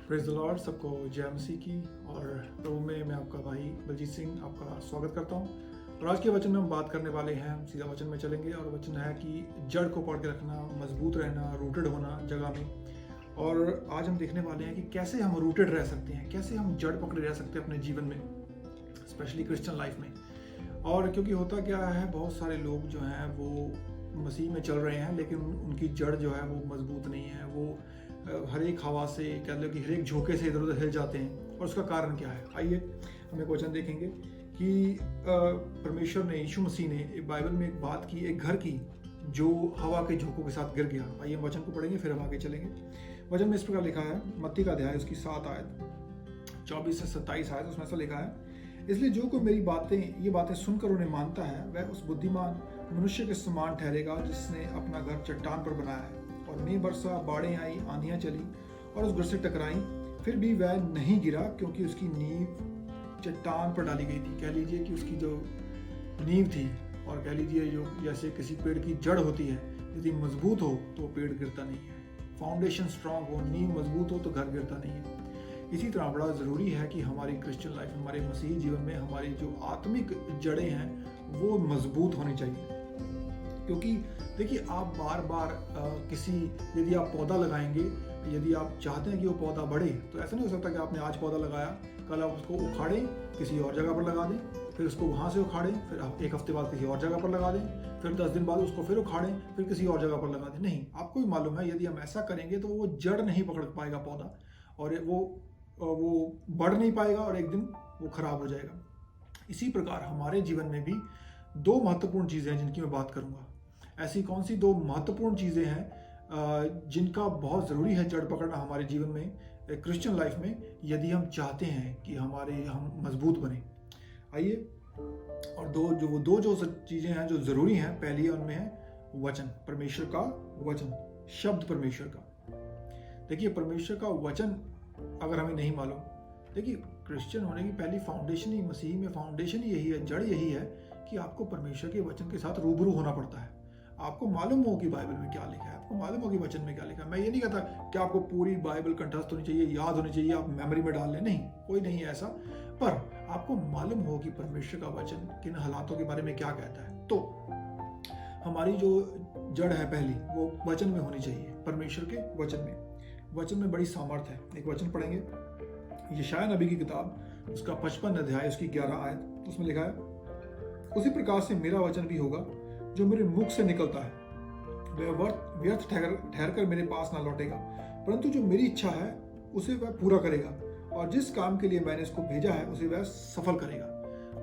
Praise the Lord. सबको जय मसीह की। और प्रभु में मैं आपका भाई बलजीत सिंह आपका स्वागत करता हूँ। और आज के वचन में हम बात करने वाले हैं, हम सीधा वचन में चलेंगे। और वचन है कि जड़ को पकड़ के रखना, मजबूत रहना, रूटेड होना जगह में। और आज हम देखने वाले हैं कि कैसे हम रूटेड रह सकते हैं, कैसे हम जड़ पकड़े रह सकते हैं अपने जीवन में, स्पेशली क्रिश्चियन लाइफ में। और क्योंकि होता क्या है, बहुत सारे लोग जो हैं वो मसीह में चल रहे हैं, लेकिन उनकी जड़ जो है वो मजबूत नहीं है। वो हर एक हवा से, कह लो कि हर एक झोंके से इधर उधर हिल जाते हैं। और उसका कारण क्या है? आइए हम एक वचन देखेंगे कि परमेश्वर ने, यीशु मसीह ने बाइबल में एक बात की, एक घर की जो हवा के झोंकों के साथ गिर गया। आइए हम वचन को पढ़ेंगे, फिर हम आगे चलेंगे। वचन में इस प्रकार लिखा है, मत्ती का अध्याय उसकी 7 आयत 24 से 27 आयत, उसमें ऐसा लिखा है, इसलिए जो कोई मेरी ये बातें सुनकर उन्हें मानता है, वह उस बुद्धिमान मनुष्य के समान ठहरेगा जिसने अपना घर चट्टान पर बनाया है। और मेंह बरसा, बाढ़ें आई, आंधियां चली और उस घर से टकराई, फिर भी वह नहीं गिरा, क्योंकि उसकी नींव चट्टान पर डाली गई थी। कह लीजिए कि उसकी जो नींव थी, और कह लीजिए जो जैसे किसी पेड़ की जड़ होती है, यदि मजबूत हो तो पेड़ गिरता नहीं है। फाउंडेशन स्ट्रांग हो, नींव मजबूत हो तो घर गिरता नहीं है। इसी तरह बड़ा ज़रूरी है कि हमारी क्रिश्चियन लाइफ, हमारे मसीही जीवन में हमारी जो आत्मिक जड़ें हैं वो मजबूत होनी चाहिए। क्योंकि देखिए, आप बार बार यदि आप पौधा लगाएंगे, यदि आप चाहते हैं कि वो पौधा बढ़े, तो ऐसा नहीं हो सकता कि आपने आज पौधा लगाया, कल आप उसको उखाड़ें, किसी और जगह पर लगा दें, फिर उसको वहाँ से उखाड़ें, फिर आप एक हफ्ते बाद किसी और जगह पर लगा दें, फिर 10 दिन बाद उसको फिर उखाड़ें, फिर किसी और जगह पर लगा दें। नहीं, आपको भी मालूम है, यदि हम ऐसा करेंगे तो वो जड़ नहीं पकड़ पाएगा पौधा, और वो बढ़ नहीं पाएगा, और एक दिन वो खराब हो जाएगा। इसी प्रकार हमारे जीवन में भी 2 महत्वपूर्ण चीज़ें हैं जिनकी मैं बात करूंगा। ऐसी कौन सी 2 महत्वपूर्ण चीज़ें हैं जिनका बहुत ज़रूरी है जड़ पकड़ना हमारे जीवन में, क्रिश्चियन लाइफ में, यदि हम चाहते हैं कि हम मजबूत बने। आइए, और दो जो चीज़ें हैं जो ज़रूरी हैं, पहली उनमें है वचन, परमेश्वर का वचन, शब्द परमेश्वर का। देखिए, परमेश्वर का वचन अगर हमें नहीं मालूम, देखिए क्रिश्चियन होने की पहली फाउंडेशन ही, मसीह में फाउंडेशन ही यही है, जड़ यही है कि आपको परमेश्वर के वचन के साथ रूबरू होना पड़ता है। आपको मालूम हो कि बाइबल में क्या लिखा है, आपको मालूम हो कि वचन में क्या लिखा है। मैं ये नहीं कहता कि आपको पूरी बाइबल कंठस्थ होनी चाहिए, याद होनी चाहिए, आप मेमोरी में डाल लें, नहीं, कोई नहीं है ऐसा। पर आपको मालूम हो कि परमेश्वर का वचन किन हालातों के बारे में क्या कहता है। तो हमारी जो जड़ है पहली, वो वचन में होनी चाहिए, परमेश्वर के वचन में। वचन में बड़ी सामर्थ है। एक वचन पढ़ेंगे, यशायाह नबी की किताब, उसका 55 अध्याय, उसकी 11 आयत, उसमें लिखा है, उसी प्रकार से मेरा वचन भी होगा जो मेरे मुख से निकलता है, वह व्यर्थ ठहर कर मेरे पास ना लौटेगा, परंतु जो मेरी इच्छा है उसे वह पूरा करेगा, और जिस काम के लिए मैंने इसको भेजा है उसे वह सफल करेगा।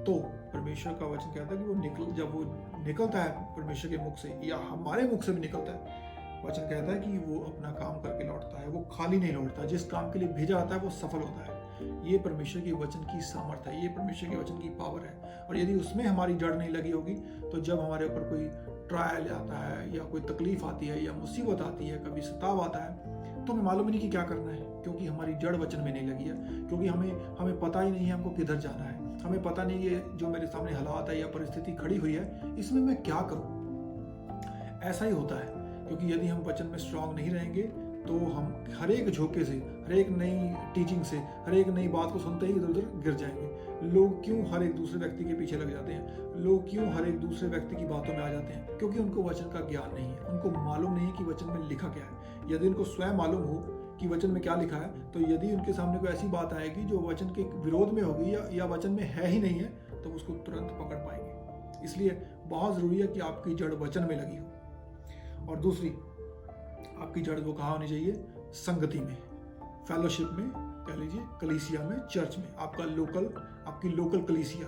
तो परमेश्वर का वचन कहता है कि जब वो निकलता है परमेश्वर के मुख से, या हमारे मुख से भी निकलता है, वचन कहता है कि वो अपना काम करके लौटता है, वो खाली नहीं लौटता, जिस काम के लिए भेजा आता है वो सफल होता है। ये परमेश्वर के वचन की सामर्थ है, ये परमेश्वर के वचन की पावर है। और यदि उसमें हमारी जड़ नहीं लगी होगी, तो जब हमारे ऊपर कोई ट्रायल आता है, या कोई तकलीफ आती है, या मुसीबत आती है, कभी सताव आता है, तो हमें मालूम ही नहीं कि क्या करना है, क्योंकि हमारी जड़ वचन में नहीं लगी है। क्योंकि हमें पता ही नहीं है हमको किधर जाना है, हमें पता नहीं ये जो मेरे सामने हालात है या परिस्थिति खड़ी हुई है, इसमें मैं क्या करूं। ऐसा ही होता है, क्योंकि यदि हम वचन में स्ट्रांग नहीं रहेंगे तो हम हर एक झोंके से, हर एक नई टीचिंग से, हर एक नई बात को सुनते ही इधर उधर गिर जाएंगे। लोग क्यों हर एक दूसरे व्यक्ति के पीछे लग जाते हैं, लोग क्यों हर एक दूसरे व्यक्ति की बातों में आ जाते हैं? क्योंकि उनको वचन का ज्ञान नहीं है, उनको मालूम नहीं है कि वचन में लिखा क्या है। यदि उनको स्वयं मालूम हो कि वचन में क्या लिखा है, तो यदि उनके सामने कोई ऐसी बात आएगी जो वचन के विरोध में होगी, या वचन में है ही नहीं है, तो उसको तुरंत पकड़ पाएंगे। इसलिए बहुत ज़रूरी है कि आपकी जड़ वचन में लगी हो। और दूसरी, आपकी जड़ वो कहाँ होनी चाहिए? संगति में, फेलोशिप में, कह लीजिए कलीसिया में, चर्च में, आपकी लोकल कलीसिया,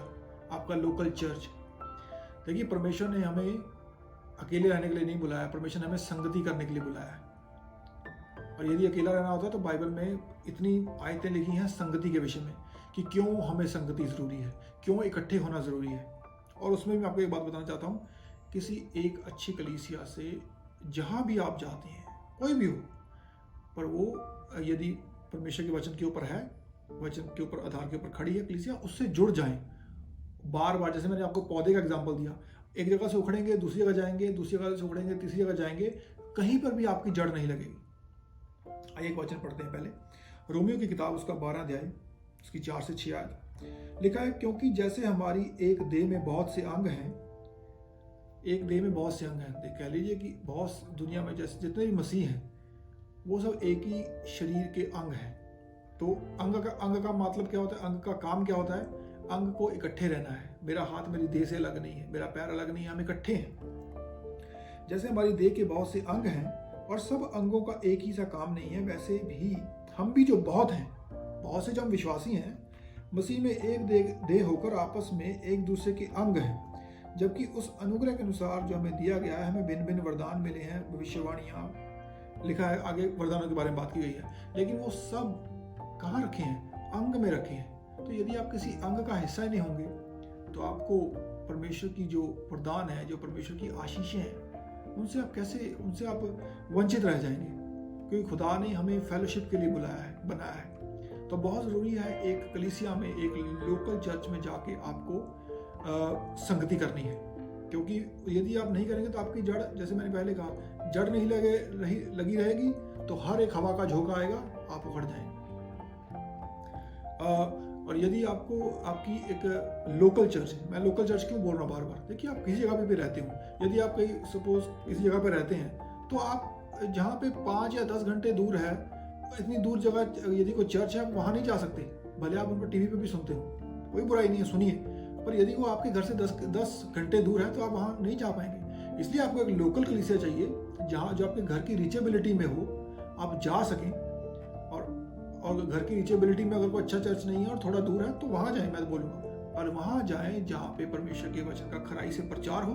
आपका लोकल चर्च। देखिए, परमेश्वर ने हमें अकेले रहने के लिए नहीं बुलाया, परमेश्वर ने हमें संगति करने के लिए बुलाया है। और यदि अकेला रहना होता तो बाइबल में इतनी आयतें लिखी हैं संगति के विषय में, कि क्यों हमें संगति जरूरी है, क्यों इकट्ठे होना जरूरी है। और उसमें मैं आपको एक बात बताना चाहता हूँ, किसी एक अच्छी कलीसिया से जहाँ भी आप जाते हैं, कोई भी हो, पर वो यदि परमेश्वर के वचन के ऊपर है, वचन के ऊपर, आधार के ऊपर खड़ी है कलीसिया, उससे जुड़ जाएं। बार बार, जैसे मैंने आपको पौधे का एग्जांपल दिया, एक जगह से उखड़ेंगे, दूसरी जगह जाएंगे, दूसरी जगह से उखड़ेंगे, तीसरी जगह जाएंगे, कहीं पर भी आपकी जड़ नहीं लगेगी। आइए एक वचन पढ़ते हैं पहले, रोमियो की किताब उसका 12 अध्याय उसकी 4 से 6 आयत लिखा है, क्योंकि जैसे हमारी एक देह में बहुत से अंग हैं, एक देह में बहुत से अंग हैं, कह लीजिए कि बहुत दुनिया में जैसे जितने भी मसीह हैं वो सब एक ही शरीर के अंग हैं। तो अंग का मतलब क्या होता है, अंग का काम क्या होता है, अंग को इकट्ठे रहना है। मेरा हाथ मेरी देह से अलग नहीं है, मेरा पैर अलग नहीं है, हम इकट्ठे हैं। जैसे हमारी देह के बहुत से अंग हैं और सब अंगों का एक ही सा काम नहीं है, वैसे भी हम भी जो बहुत हैं, बहुत से जो हम विश्वासी हैं, मसीह में एक देह होकर आपस में एक दूसरे के अंग हैं। जबकि उस अनुग्रह के अनुसार जो हमें दिया गया है, हमें भिन्न भिन्न वरदान मिले हैं, भविष्यवाणियाँ लिखा है, आगे वरदानों के बारे में बात की गई है, लेकिन वो सब कहाँ रखे हैं, अंग में रखे हैं। तो यदि आप किसी अंग का हिस्सा ही नहीं होंगे तो आपको परमेश्वर की जो वरदान है, जो परमेश्वर की आशीषें हैं, उनसे आप वंचित रह जाएंगे, क्योंकि खुदा ने हमें फेलोशिप के लिए बनाया है। तो बहुत ज़रूरी है एक कलीसिया में, एक लोकल चर्च में जाके आपको संगति करनी है, क्योंकि यदि आप नहीं करेंगे तो आपकी जड़, जैसे मैंने पहले कहा, जड़ नहीं लगी रहेगी तो हर एक हवा का झोंका आएगा, आप उखड़ जाएंगे। और यदि आपकी एक लोकल चर्च, मैं लोकल चर्च क्यों बोल रहा हूँ बार बार, देखिए आप किसी जगह पे भी रहते हो, यदि आप कहीं सपोज किसी जगह पे रहते हैं तो आप जहाँ पे 5 या 10 घंटे दूर है, इतनी दूर जगह यदि कोई चर्च है, आप वहाँ नहीं जा सकते, भले आप उनको टीवी पे भी सुनते हो, कोई बुराई नहीं है, सुनिए, पर यदि वो आपके घर से 10 घंटे दूर है तो आप वहाँ नहीं जा पाएंगे। इसलिए आपको एक लोकल कलीसिया चाहिए जहाँ जो आपके घर की रीचेबिलिटी में हो, आप जा सकें। और घर की रीचेबिलिटी में अगर कोई अच्छा चर्च नहीं है और थोड़ा दूर है तो वहाँ जाएं, मैं तो बोलूँगा, और वहाँ जाएं जहाँ पे परमेश्वर के वचन का खराई से प्रचार हो,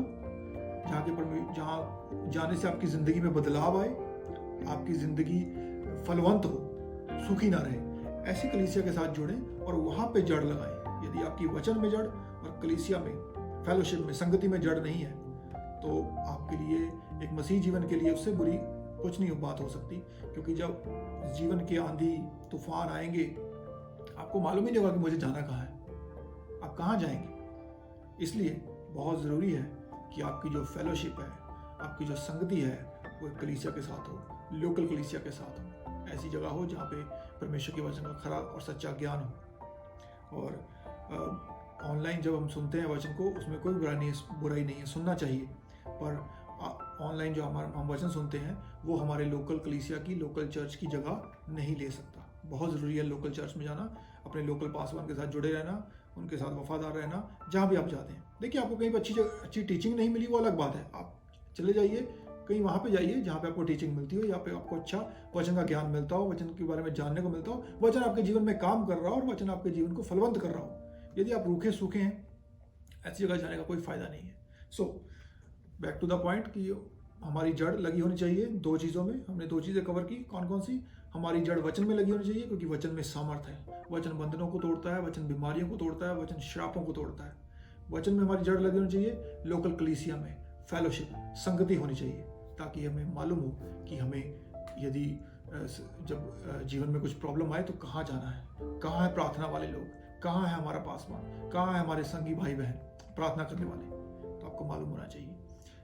जहाँ जाने से आपकी ज़िंदगी में बदलाव आए, आपकी ज़िंदगी फलवंत हो, सूखी ना रहे। ऐसी कलीसिया के साथ जुड़ें और वहाँ पे जड़ लगाएं। यदि आपकी वचन में जड़ और कलीसिया में, फेलोशिप में, संगति में जड़ नहीं है तो आपके लिए, एक मसीह जीवन के लिए उससे बुरी कुछ नहीं बात हो सकती, क्योंकि जब जीवन के आंधी तूफान आएंगे आपको मालूम ही नहीं होगा कि मुझे जाना कहाँ है, आप कहाँ जाएंगे। इसलिए बहुत ज़रूरी है कि आपकी जो फेलोशिप है, आपकी जो संगति है, वो कलीसिया के साथ हो, लोकल कलीसिया के साथ हो, ऐसी जगह हो जहाँ पे परमेश्वर के वचन का खरा और सच्चा ज्ञान हो। और ऑनलाइन जब हम सुनते हैं वचन को, उसमें कोई बुराई नहीं है, सुनना चाहिए, पर ऑनलाइन जो हम वचन सुनते हैं वो हमारे लोकल कलीसिया की, लोकल चर्च की जगह नहीं ले सकता। बहुत ज़रूरी है लोकल चर्च में जाना, अपने लोकल पासवान के साथ जुड़े रहना, उनके साथ वफादार रहना जहाँ भी आप जाते हैं। देखिए आपको कहीं पर अच्छी टीचिंग नहीं मिली वो अलग बात है, आप चले जाइए कहीं वहाँ पे जाइए जहाँ पे आपको टीचिंग मिलती हो, या पे आपको अच्छा वचन का ज्ञान मिलता हो, वचन के बारे में जानने को मिलता हो, वचन आपके जीवन में काम कर रहा हो और वचन आपके जीवन को फलवंत कर रहा हो। यदि आप रूखे सूखे हैं, ऐसी जगह जाने का कोई फ़ायदा नहीं है। So back to the point कि हमारी जड़ लगी होनी चाहिए 2 चीज़ों में। हमने 2 चीज़ें कवर की, कौन कौन सी? हमारी जड़ वचन में लगी होनी चाहिए, क्योंकि वचन में सामर्थ्य है, वचन बंधनों को तोड़ता है, वचन बीमारियों को तोड़ता है, वचन श्रापों को तोड़ता है। वचन में हमारी जड़ लगी होनी चाहिए, लोकल कलीसिया में फेलोशिप, संगति होनी चाहिए, ताकि हमें मालूम हो कि हमें यदि जब जीवन में कुछ प्रॉब्लम आए तो कहाँ जाना है, कहाँ है प्रार्थना वाले लोग, कहाँ है हमारा पासवान, कहाँ है हमारे संगी भाई बहन प्रार्थना करने वाले, तो आपको मालूम होना चाहिए।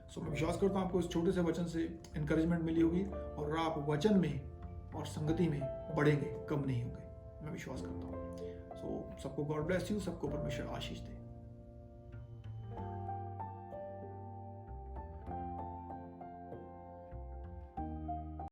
सो मैं विश्वास करता हूँ आपको इस छोटे से वचन से इनकरेजमेंट मिली होगी और आप वचन में और संगति में बढ़ेंगे, कम नहीं होंगे, मैं विश्वास करता हूँ। सो सबको गॉड ब्लेस यू, सबको परमेश्वर आशीष दे।